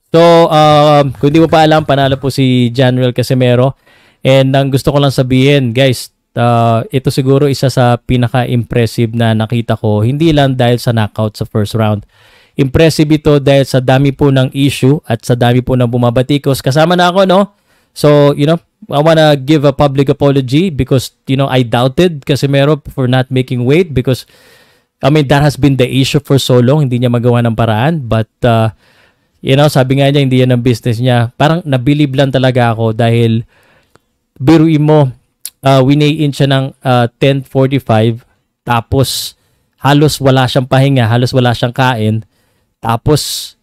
So, kung di mo pa alam, panalo po si General Casimero. And ang gusto ko lang sabihin, guys, ito siguro isa sa pinaka-impressive na nakita ko. Hindi lang dahil sa knockout sa first round. Impressive ito dahil sa dami po ng issue at sa dami po ng bumabatikos. Kasama na ako, no? So, I wanna give a public apology because, I doubted Casimero for not making weight because, that has been the issue for so long. Hindi niya magawa ng paraan. But, sabi nga niya, hindi yan ang business niya. Parang nabilib lang talaga ako dahil biruin mo, winayin siya ng 10:45 tapos halos wala siyang pahinga, halos wala siyang kain. Tapos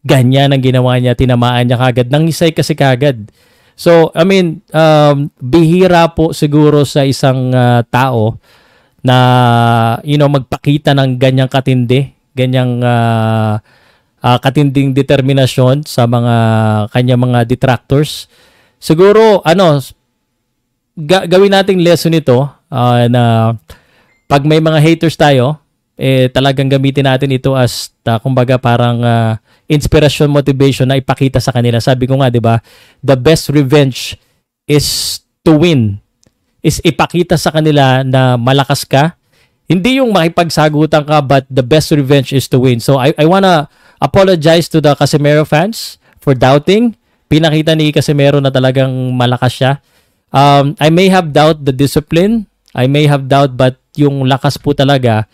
ganyan ang ginawa niya, tinamaan niya kagad. Nangisay kasi kagad. So, bihira po siguro sa isang tao na, magpakita ng ganyang katindi, ganyang katinding determinasyon sa kanya mga detractors. Siguro, gawin nating lesson ito na pag may mga haters tayo, talagang gamitin natin ito as, kumbaga parang inspiration, motivation na ipakita sa kanila. Sabi ko nga, di ba, the best revenge is to win. Is ipakita sa kanila na malakas ka. Hindi yung makipagsagutan ka, but the best revenge is to win. So, I wanna apologize to the Casimero fans for doubting. Pinakita ni Casimero na talagang malakas siya. I may have doubt the discipline. I may have doubt, but yung lakas po talaga,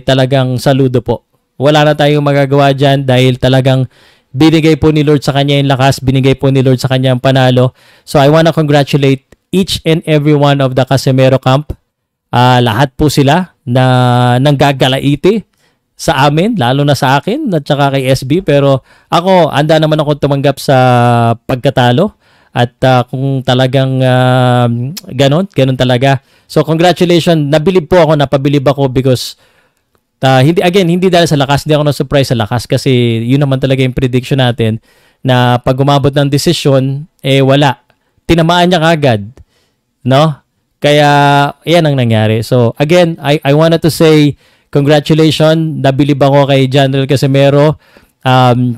talagang saludo po. Wala na tayong magagawa dyan dahil talagang binigay po ni Lord sa kanya yung lakas, binigay po ni Lord sa kanya ang panalo. So I wanna congratulate each and every one of the Casimero camp. Lahat po sila na nanggagalaiti sa amin, lalo na sa akin at saka kay SB. Pero ako, handa naman ako tumanggap sa pagkatalo. At kung talagang ganon talaga. So congratulations, nabilib po ako, napabilib ako because hindi dahil sa lakas, hindi ako na-surprise sa lakas kasi yun naman talaga yung prediction natin na pag umabot ng desisyon, wala. Tinamaan niya kagad. No? Kaya, yan ang nangyari. So again, I wanted to say congratulations, nabilib ako kay General Casimero,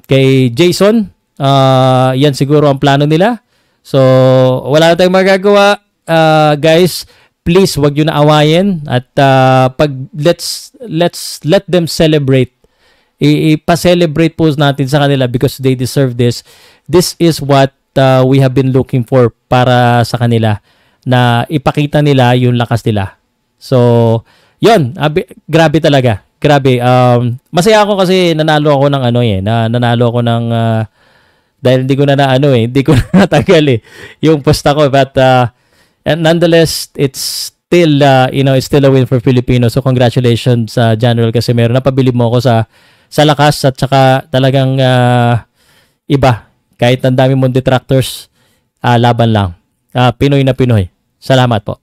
kay Jason, yan siguro ang plano nila. So, wala na tayong magagawa. Guys, please, wag yun na awayin. At let's let them celebrate. Ipa-celebrate po natin sa kanila because they deserve this. This is what we have been looking for para sa kanila. Na ipakita nila yung lakas nila. So, yun. Grabe talaga. Grabe. Masaya ako kasi nanalo ako ng nanalo ako ng dahil hindi ko na hindi ko na natagal yung posta ko, but and nonetheless it's still a win for Filipino. So congratulations sa General Casimero, napabilib mo ako sa lakas at saka talagang iba, kahit ang dami mong detractors, laban lang. Pinoy na Pinoy. Salamat po.